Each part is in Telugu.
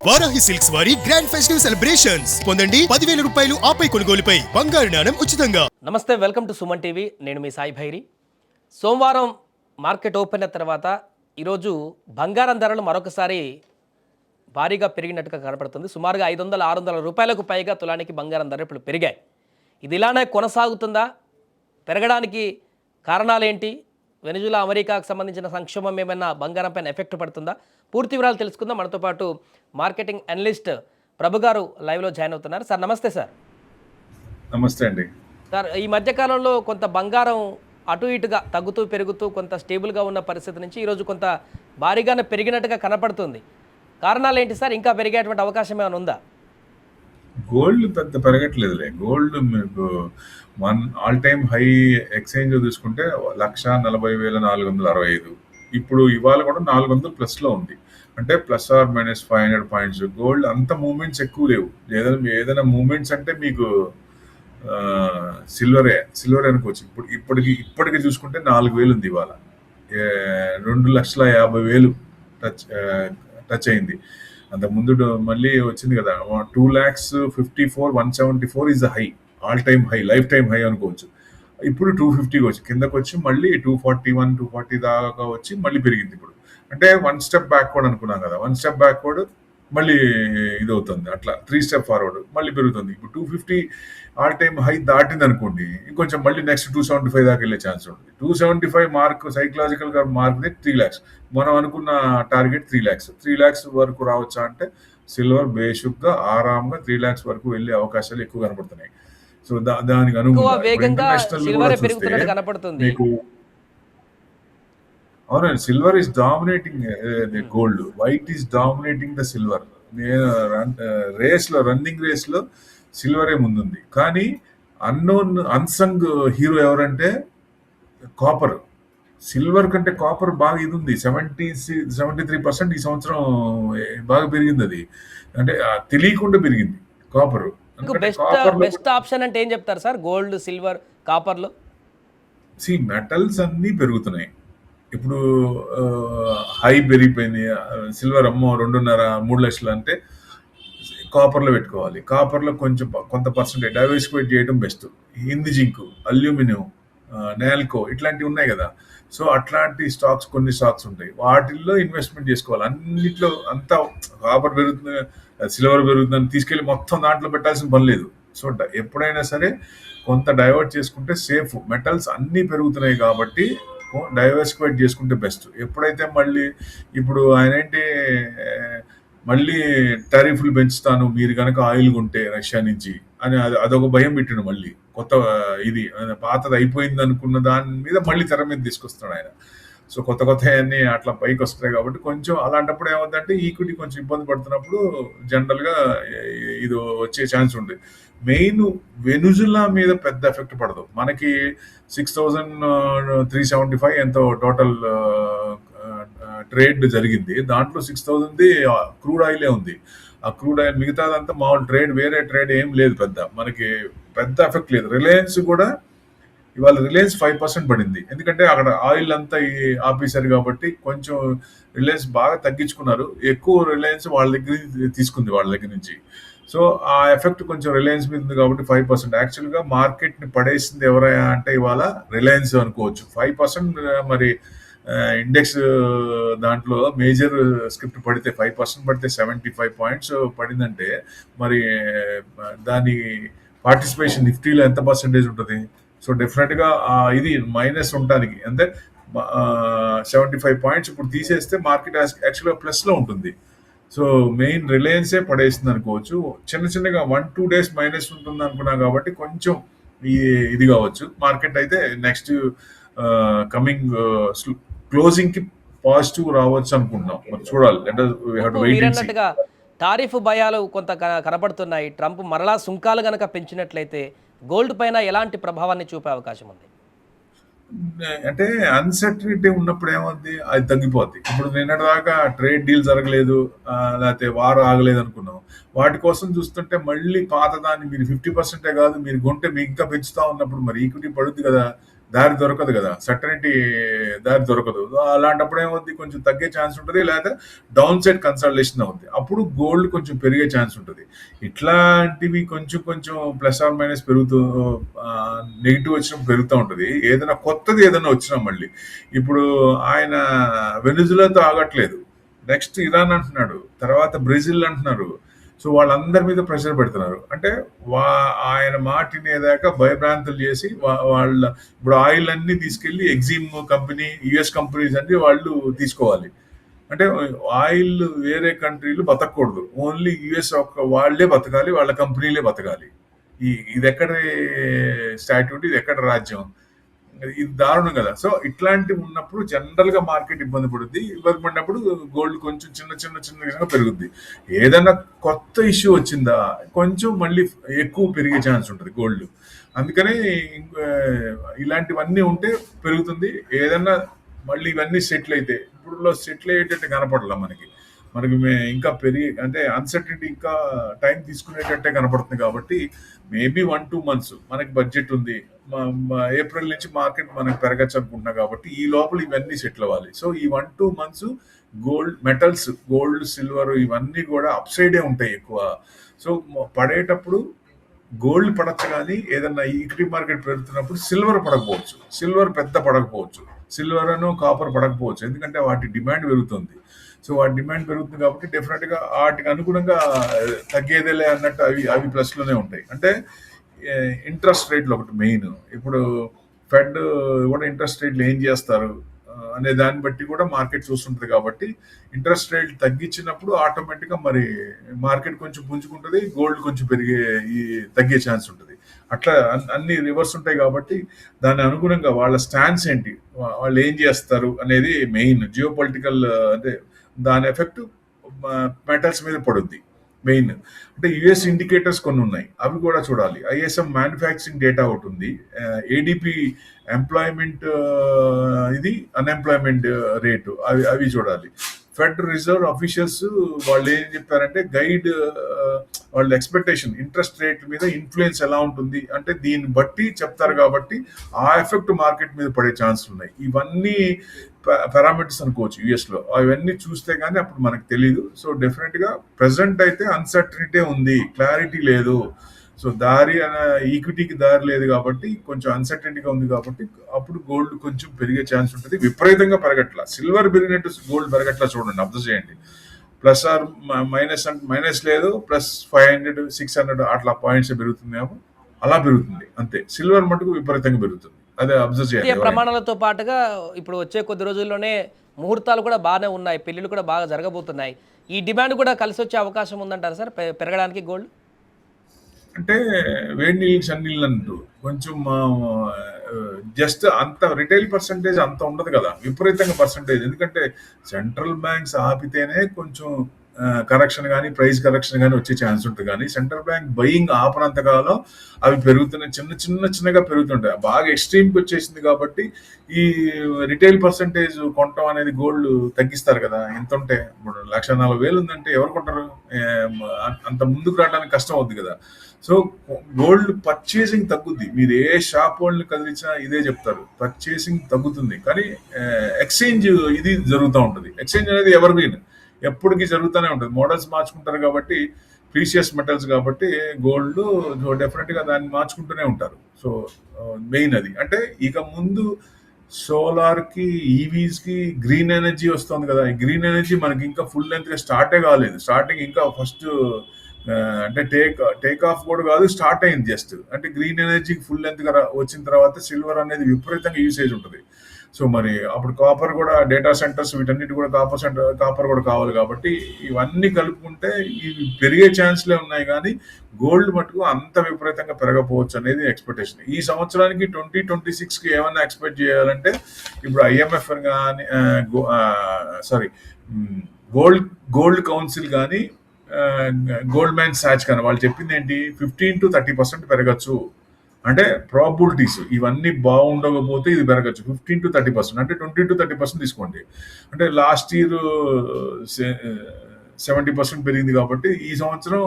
వారాహి సిల్క్స్ వారి గ్రాండ్ ఫెస్టివ్ సెలబ్రేషన్స్ పొందండి 10,000 రూపాయలు ఆపై కొనుగోలుపై బంగారు నాణెం ఉచితంగా. నమస్తే, వెల్కమ్ టు సుమన్ టీవీ. నేను మీ సాయి భైరి. సోమవారం మార్కెట్ ఓపెన్ అయిన తర్వాత ఈరోజు బంగారం ధరలు మరొకసారి భారీగా పెరిగినట్టుగా కనపడుతుంది. సుమారుగా 500-600 రూపాయలకు పైగా తులానికి బంగారం ధర ఇప్పుడు పెరిగాయి. ఇది ఇలానే కొనసాగుతుందా? పెరగడానికి కారణాలేంటి? వెనిజులా అమెరికాకు సంబంధించిన సంక్షోభం ఏమైనా బంగారం పైన ఎఫెక్ట్ పడుతుందా? పూర్తి వివరాలు తెలుసుకుందాం. మనతో పాటు మార్కెటింగ్ అనలిస్ట్ ప్రభు గారు లైవ్లో జాయిన్ అవుతున్నారు. సార్ నమస్తే. సార్ నమస్తే అండి. సార్, ఈ మధ్యకాలంలో కొంత బంగారం అటు ఇటుగా తగ్గుతూ పెరుగుతూ కొంత స్టేబుల్గా ఉన్న పరిస్థితి నుంచి ఈరోజు కొంత భారీగానే పెరిగినట్టుగా కనపడుతుంది. కారణాలు ఏంటి సార్? ఇంకా పెరిగేటువంటి అవకాశం ఏమైనా ఉందా? గోల్డ్ పెద్ద పెరగట్లేదులే. గోల్డ్ మీకు ఆల్ టైమ్ హై ఎక్స్చేంజ్ చూసుకుంటే 1,40,465. ఇప్పుడు ఇవాళ కూడా 400 ప్లస్లో ఉంది. అంటే ±500 పాయింట్స్. గోల్డ్ అంత మూమెంట్స్ ఎక్కువ లేవు. ఏదైనా మూమెంట్స్ అంటే మీకు సిల్వరే అనుకోవచ్చు. ఇప్పటికి చూసుకుంటే 4,000 ఉంది ఇవాళ. 2,50,000 టచ్ అయింది. అంతకుముందు మళ్ళీ వచ్చింది కదా 2,54,174 is the high, all time high, life time high అనుకోవచ్చు. ఇప్పుడు 250 వచ్చి కిందకు వచ్చి మళ్ళీ 241, 240 దాకా వచ్చి మళ్ళీ పెరిగింది. ఇప్పుడు అంటే 1 స్టెప్ బ్యాక్వర్డ్ అనుకున్నాం కదా, 1 స్టెప్ బ్యాక్వర్డ్ మళ్ళీ ఇది అవుతుంది. అట్లా 3 స్టెప్ ఫార్వర్డ్ మళ్ళీ పెరుగుతుంది. ఇప్పుడు 250 ఆల్ టైమ్ హై దాటింది అనుకోండి, ఇంకొంచెం మళ్ళీ నెక్స్ట్ 275 దాకా వెళ్ళే ఛాన్స్ ఉంటుంది. 275 మార్క్ సైకలాజికల్ గా మార్క్ 3 lakhs. మనం అనుకున్న టార్గెట్ 3 lakhs. 3 lakhs వరకు రావచ్చా అంటే సిల్వర్ బేషుగ్గా ఆరాంగా 3 lakhs వరకు వెళ్ళే అవకాశాలు ఎక్కువ కనపడుతున్నాయి. సో దానికి అనుగుణంగా మీకు అవునండి, silver is dominating gold, white is dominating the silver. Running race లో సిల్వరే ముందుంది. కానీ అన్సంగ్ హీరో ఎవరంటే కాపర్. సిల్వర్ కంటే కాపర్ బాగా ఇది ఉంది. 73% ఈ సంవత్సరం బాగా పెరిగింది. అది అంటే తెలియకుండా పెరిగింది కాపర్. బెస్ట్ ఆప్షన్ అంటే ఏం చెప్తారు సార్? గోల్డ్, సిల్వర్, కాపర్ లో మెటల్స్ అన్ని పెరుగుతున్నాయి. ఇప్పుడు హై పెరిగిపోయింది. సిల్వర్ అమ్మో 2.5-3 లక్షలు అంటే కాపర్లో పెట్టుకోవాలి. కాపర్లో కొంత పర్సెంటేజ్ డైవర్సిఫై చేయడం best. Hindi zinc, aluminium, NALCO ఇట్లాంటివి ఉన్నాయి కదా. సో అట్లాంటి కొన్ని స్టాక్స్ ఉంటాయి, వాటిల్లో ఇన్వెస్ట్మెంట్ చేసుకోవాలి. అన్నిట్లో అంతా కాపర్ పెరుగుతుంది, సిల్వర్ పెరుగుతుందని తీసుకెళ్ళి మొత్తం దాంట్లో పెట్టాల్సిన పని లేదు. సో ఎప్పుడైనా సరే కొంత డైవర్ట్ చేసుకుంటే సేఫ్. మెటల్స్ అన్నీ పెరుగుతున్నాయి కాబట్టి డైవర్సిఫై చేసుకుంటే బెస్ట్. ఎప్పుడైతే మళ్ళీ ఇప్పుడు ఆయన ఏంటి మళ్ళీ టారిఫ్లు పెంచుతాను మీరు కనుక ఆయిల్ కొంటే రష్యా నుంచి అని అదొక భయం పెట్టిండు. మళ్ళీ కొత్త ఇది పాతది అయిపోయింది అనుకున్న దాని మీద మళ్ళీ తెర మీద తీసుకొస్తాడు ఆయన. సో కొత్త అన్నీ అట్లా పైకి వస్తాయి కాబట్టి కొంచెం అలాంటప్పుడు ఏమవుతుందంటే ఈక్విటీ కొంచెం ఇబ్బంది పడుతున్నప్పుడు జనరల్గా ఇది వచ్చే ఛాన్స్ ఉంది. మెయిన్ వెనుజులా మీద పెద్ద ఎఫెక్ట్ పడదు. మనకి 6,375 ఎంతో టోటల్ ట్రేడ్ జరిగింది. దాంట్లో 6,000 క్రూడ్ ఆయిలే ఉంది. ఆ క్రూడ్ ఆయిల్ మిగతాదంతా మామూలు ట్రేడ్, వేరే ట్రేడ్ ఏం లేదు. మనకి పెద్ద ఎఫెక్ట్ లేదు. రిలయన్స్ కూడా ఇవాళ 5% పడింది. ఎందుకంటే అక్కడ ఆయిల్ అంతా ఆపేశారు కాబట్టి కొంచెం రిలయన్స్ బాగా తగ్గించుకున్నారు. ఎక్కువ రిలయన్స్ వాళ్ళ దగ్గర నుంచి. సో ఆ ఎఫెక్ట్ కొంచెం రిలయన్స్ మీద ఉంది కాబట్టి 5%. యాక్చువల్గా మార్కెట్ని పడేసింది ఎవరైనా అంటే ఇవాళ రిలయన్స్ అనుకోవచ్చు. 5% మరి ఇండెక్స్ దాంట్లో మేజర్ స్క్రిప్ట్ పడితే 5% పడితే 75 పాయింట్స్ పడిందంటే మరి దాని పార్టిసిపేషన్ నిఫ్టీలో ఎంత పర్సెంటేజ్ ఉంటుంది? సో డెఫినెట్గా ఇది మైనస్ ఉండడానికి అంటే 75 పాయింట్స్ ఇప్పుడు తీసేస్తే మార్కెట్ యాక్చువల్గా ప్లస్లో ఉంటుంది. సో మెయిన్ రిలయన్సే పడేస్తుంది అనుకోవచ్చు. చిన్నగా 1-2 days మైనస్ ఉంటుంది అనుకున్నాం కాబట్టి కొంచెం ఇది కావచ్చు. మార్కెట్ అయితే నెక్స్ట్ కమింగ్ క్లోజింగ్ కి పాజిటివ్ రావచ్చు అనుకుంటున్నాం. చూడాలి. టారిఫ్ భయాలు కొంత కనబడుతున్నాయి. ట్రంప్ మరలా సుంకాలు గనక పెంచినట్లయితే గోల్డ్ పైన ఎలాంటి ప్రభావాన్ని చూపే అవకాశం ఉంది? అంటే అన్సర్టనిటీ ఉన్నప్పుడు ఏమవుద్ది, అది తగ్గిపోద్ది. ఇప్పుడు నిన్నటిదాకా ట్రేడ్ డీల్ జరగలేదు, లేకపోతే వార్ ఆగలేదు అనుకున్నాం. వాటి కోసం చూస్తుంటే మళ్ళీ పాత దాన్ని మీరు 50% కాదు మీరు కొంటే మీకు ఇంకా పెంచుతా ఉన్నప్పుడు మరి ఈక్విటీ పడుద్ది కదా. దారి దొరకదు కదా, సర్టనిటీ దారి దొరకదు. అలాంటప్పుడు ఏమవుద్ది, కొంచెం తగ్గే ఛాన్స్ ఉంటుంది, లేదా డౌన్ సైడ్ కన్సల్టేషన్ అవుద్ది. అప్పుడు గోల్డ్ కొంచెం పెరిగే ఛాన్స్ ఉంటుంది. ఇట్లాంటివి కొంచెం కొంచెం ప్లస్ ఆర్ మైనస్ పెరుగుతూ నెగిటివ్ వచ్చినప్పుడు పెరుగుతూ ఉంటుంది. ఏదైనా కొత్తది ఏదైనా వచ్చినా మళ్ళీ ఇప్పుడు ఆయన వెనిజులాతో ఆగట్లేదు, నెక్స్ట్ ఇరాన్ అంటున్నాడు, తర్వాత బ్రెజిల్ అంటున్నారు. సో వాళ్ళందరి మీద ప్రెషర్ పెడుతున్నారు. అంటే ఆయన మాట వినేదాకా భయభ్రాంతులు చేసి వాళ్ళ ఇప్పుడు ఆయిల్ అన్ని తీసుకెళ్లి ఎగ్జిమ్ కంపెనీ, యుఎస్ కంపెనీస్ అన్ని వాళ్ళు తీసుకోవాలి. అంటే ఆయిల్ వేరే కంట్రీలు బతకూడదు, ఓన్లీ యుఎస్ వాళ్ళే బతకాలి, వాళ్ళ కంపెనీలే బతకాలి. ఇది ఎక్కడ స్టాట్యూట్, ఇది ఎక్కడ రాజ్యం, ఇది దారుణం కదా. సో ఇట్లాంటివి ఉన్నప్పుడు జనరల్ గా మార్కెట్ ఇబ్బంది పడుద్ది. ఇబ్బంది పడినప్పుడు గోల్డ్ కొంచెం చిన్నగా పెరుగుద్ది. ఏదైనా కొత్త ఇష్యూ వచ్చిందా కొంచెం మళ్ళీ ఎక్కువ పెరిగే ఛాన్స్ ఉంటుంది గోల్డ్. అందుకని ఇలాంటివన్నీ ఉంటే పెరుగుతుంది. ఏదైనా మళ్ళీ ఇవన్నీ సెటిల్ అయితే, ఇప్పుడు సెటిల్ అయ్యేటట్టు కనపడలా మనకి ఇంకా పెరిగి, అంటే అన్సర్టనిటీ ఇంకా టైం తీసుకునేటట్టే కనపడుతుంది. కాబట్టి మేబీ 1-2 months మనకి బడ్జెట్ ఉంది. ఏప్రిల్ నుంచి మార్కెట్ మనకు పెరగచ్చు అనుకుంటున్నా, కాబట్టి ఈ లోపల ఇవన్నీ సెటిల్ అవ్వాలి. సో ఈ 1-2 months gold metals, gold, silver ఇవన్నీ కూడా అప్ సైడే ఉంటాయి ఎక్కువ. సో పడేటప్పుడు గోల్డ్ పడచ్చు, కానీ ఏదన్నా ఈక్విటీ మార్కెట్ పెరుగుతున్నప్పుడు సిల్వర్ పడకపోవచ్చు, సిల్వర్ పెద్ద పడకపోవచ్చు, సిల్వర్ అను కాపర్ పడకపోవచ్చు, ఎందుకంటే వాటి డిమాండ్ పెరుగుతుంది. సో వాటి డిమాండ్ పెరుగుతుంది కాబట్టి డెఫినెట్గా వాటికి అనుగుణంగా తగ్గేదేలే అన్నట్టు అవి ప్లస్లోనే ఉంటాయి. అంటే ఇంట్రెస్ట్ రేట్లు ఒకటి మెయిన్. ఇప్పుడు ఫెడ్ కూడా ఇంట్రెస్ట్ రేట్లు ఏం చేస్తారు అనే దాన్ని బట్టి కూడా మార్కెట్ చూస్తుంటుంది. కాబట్టి ఇంట్రెస్ట్ రేట్ తగ్గించినప్పుడు ఆటోమేటిక్గా మరి మార్కెట్ కొంచెం పుంజుకుంటుంది, గోల్డ్ కొంచెం తగ్గే ఛాన్స్ ఉంటుంది. అట్లా అన్ని రివర్స్ ఉంటాయి. కాబట్టి దాని అనుగుణంగా వాళ్ళ స్టాన్స్ ఏంటి, వాళ్ళు ఏం చేస్తారు అనేది మెయిన్. జియో పొలిటికల్ అంటే దాని ఎఫెక్ట్ మెటల్స్ మీద పడుద్ది మెయిన్. అంటే యుఎస్ ఇండికేటర్స్ కొన్ని ఉన్నాయి, అవి కూడా చూడాలి. ఐఎస్ఎం మ్యానుఫ్యాక్చరింగ్ డేటా ఒకటి ఉంది, ఏడిపి ఎంప్లాయ్మెంట్, ఇది అన్ఎంప్లాయ్మెంట్ రేటు, అవి చూడాలి. ఫెడ్ రిజర్వ్ అఫీషియల్స్ వాళ్ళు ఏం చెప్పారంటే గైడ్ వాళ్ళ ఎక్స్పెక్టేషన్ ఇంట్రెస్ట్ రేట్ మీద ఇన్ఫ్లుయెన్స్ ఎలా ఉంటుంది అంటే దీన్ని బట్టి చెప్తారు. కాబట్టి ఆ ఎఫెక్ట్ మార్కెట్ మీద పడే ఛాన్సులు ఉన్నాయి. ఇవన్నీ పారామీటర్స్ అనుకోవచ్చు యుఎస్లో. అవన్నీ చూస్తే కానీ అప్పుడు మనకు తెలియదు. సో డెఫినెట్గా ప్రెసెంట్ అయితే అన్సర్టనిటీ ఉంది, క్లారిటీ లేదు. సో ఈక్విటీకి దారి లేదు కాబట్టి కొంచెం అన్సర్టనిటీగా ఉంది. కాబట్టి అప్పుడు గోల్డ్ కొంచెం పెరిగే ఛాన్స్ ఉంటుంది. విపరీతంగా పెరగట్లా, సిల్వర్ పెరిగినట్టు గోల్డ్ పెరగట్లా, చూడండి, అబ్జర్వ్ చేయండి. ప్లస్ ఆర్ మైనస్ లేదు, ప్లస్ 500-600 అట్లా పాయింట్స్ పెరుగుతుందేమో, అలా పెరుగుతుంది అంతే. సిల్వర్ మటుకు విపరీతంగా పెరుగుతుంది, అదే అబ్జర్వ్ చేయాలి. ప్రమాణాలతో పాటుగా ఇప్పుడు వచ్చే కొద్ది రోజుల్లోనే ముహూర్తాలు కూడా బాగానే ఉన్నాయి, పెళ్లిళ్ళు కూడా బాగా జరగబోతున్నాయి. ఈ డిమాండ్ కూడా కలిసి వచ్చే అవకాశం ఉందంటారు సార్ పెరగడానికి గోల్డ్? అంటే వేడి నీళ్ళు చన్నీళ్ళు అంటూ కొంచెం జస్ట్ అంత రిటైల్ పర్సంటేజ్ అంత ఉండదు కదా, విపరీతంగా పర్సంటేజ్. ఎందుకంటే సెంట్రల్ బ్యాంక్స్ ఆపితేనే కొంచెం కరెక్షన్ కానీ ప్రైస్ కరెక్షన్ కానీ వచ్చే ఛాన్స్ ఉంటుంది. కానీ సెంట్రల్ బ్యాంక్ బయింగ్ ఆపనంతకాలం అవి పెరుగుతున్నాయి, చిన్నగా పెరుగుతుంటాయి. బాగా ఎక్స్ట్రీమ్కి వచ్చేసింది కాబట్టి ఈ రిటైల్ పర్సంటేజ్ కొనటం అనేది గోల్డ్ తగ్గిస్తారు కదా. ఎంత ఉంటే ఇప్పుడు 1,40,000 ఉందంటే ఎవరు కొంటారు, అంత ముందుకు రావడానికి కష్టం అవుద్ది కదా. సో గోల్డ్ పర్చేసింగ్ తగ్గుద్ది. మీరు ఏ షాప్ వాళ్ళని కదిలించినా ఇదే చెప్తారు, పర్చేసింగ్ తగ్గుతుంది. కానీ ఎక్స్చేంజ్ ఇది జరుగుతూ ఉంటుంది. ఎక్స్చేంజ్ అనేది ఎవర్ గ్రీన్, ఎప్పటికీ జరుగుతూనే ఉంటుంది. మోడల్స్ మార్చుకుంటారు కాబట్టి, ప్రీషియస్ మెటల్స్ కాబట్టి గోల్డ్ డెఫినెట్గా దాన్ని మార్చుకుంటూనే ఉంటారు. సో మెయిన్ అది. అంటే ఇక ముందు సోలార్కి, ఈవీస్కి గ్రీన్ ఎనర్జీ వస్తుంది కదా. ఈ గ్రీన్ ఎనర్జీ మనకి ఇంకా ఫుల్ లెంత్గా స్టార్టే కాలేదు. స్టార్టింగ్ ఇంకా ఫస్ట్ అంటే టేక్ ఆఫ్ కూడా కాదు, స్టార్ట్ అయింది జస్ట్. అంటే గ్రీన్ ఎనర్జీకి ఫుల్ లెంత్గా వచ్చిన తర్వాత సిల్వర్ అనేది విపరీతంగా యూసేజ్ ఉంటుంది. సో మరి అప్పుడు కాపర్ కూడా, డేటా సెంటర్స్ వీటన్నిటి కూడా కాపర్ కూడా కావాలి. కాబట్టి ఇవన్నీ కలుపుకుంటే ఇవి పెరిగే ఛాన్స్లే ఉన్నాయి. కానీ గోల్డ్ మటుకు అంత విపరీతంగా పెరగపోవచ్చు అనేది ఎక్స్పెక్టేషన్. ఈ సంవత్సరానికి 2026కి ఏమన్నా ఎక్స్పెక్ట్ చేయాలంటే ఇప్పుడు ఐఎంఎఫ్ కానీ గోల్డ్ కౌన్సిల్ కానీ గోల్డ్ మ్యాన్ సాచ్ కానీ వాళ్ళు చెప్పింది ఏంటి, 15-30% పెరగచ్చు. అంటే ప్రాబిలిటీస్ ఇవన్నీ బాగుండకపోతే ఇది పెరగచ్చు 15-30%, అంటే 20-30% తీసుకోండి. అంటే లాస్ట్ ఇయర్ 70% పెరిగింది కాబట్టి ఈ సంవత్సరం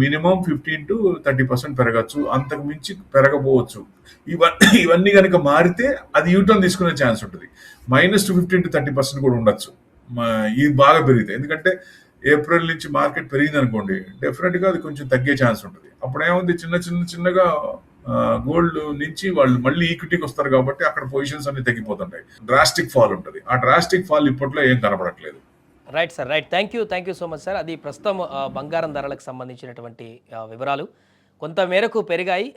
మినిమం 15 to 30% పెరగచ్చు, అంతకు మించి పెరగపోవచ్చు. ఇవన్నీ కనుక మారితే అది యూటర్న్ తీసుకునే ఛాన్స్ ఉంటుంది. -15 to 30% కూడా ఉండొచ్చు ఇది బాగా పెరిగితే. ఎందుకంటే ఏప్రిల్ నుంచి మార్కెట్ పెరిగింది అనుకోండి, డెఫినెట్గా అది కొంచెం తగ్గే ఛాన్స్ ఉంటుంది. అప్పుడు ఏముంది, చిన్నగా గోల్డ్ నుంచి వాళ్ళు మళ్ళీ ఈక్విటీకి వస్తారు కాబట్టి అక్కడ పొజిషన్స్ అన్ని తగ్గిపోతుంటాయి. డ్రాస్టిక్ ఫాల్ ఉంటుంది. ఆ డ్రాస్టిక్ ఫాల్ ఇప్పట్లో ఏం కనపడట్లేదు. Right sir, right. Thank you so much sir. అది ప్రస్తుతం బంగారం ధరలకు సంబంధించినటువంటి వివరాలు. కొంత మేరకు పెరిగాయి.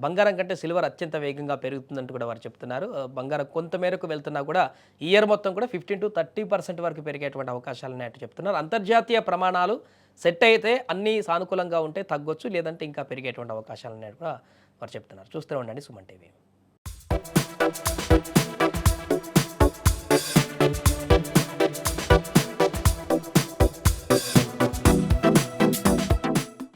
బంగారం కంటే సిల్వర్ అత్యంత వేగంగా పెరుగుతుందంటూ కూడా వారు చెప్తున్నారు. బంగారం కొంత మేరకు వెళ్తున్నా కూడా ఈ ఇయర్ మొత్తం కూడా 15 to 30% వరకు పెరిగేటువంటి అవకాశాలు ఉన్నాయంటూ చెప్తున్నారు. అంతర్జాతీయ ప్రమాణాలు సెట్ అయితే అన్నీ సానుకూలంగా ఉంటే తగ్గొచ్చు, లేదంటే ఇంకా పెరిగేటువంటి అవకాశాలు ఉన్నాయని కూడా వారు చెప్తున్నారు. చూస్తూనే ఉండండి సుమన్ టీవీ.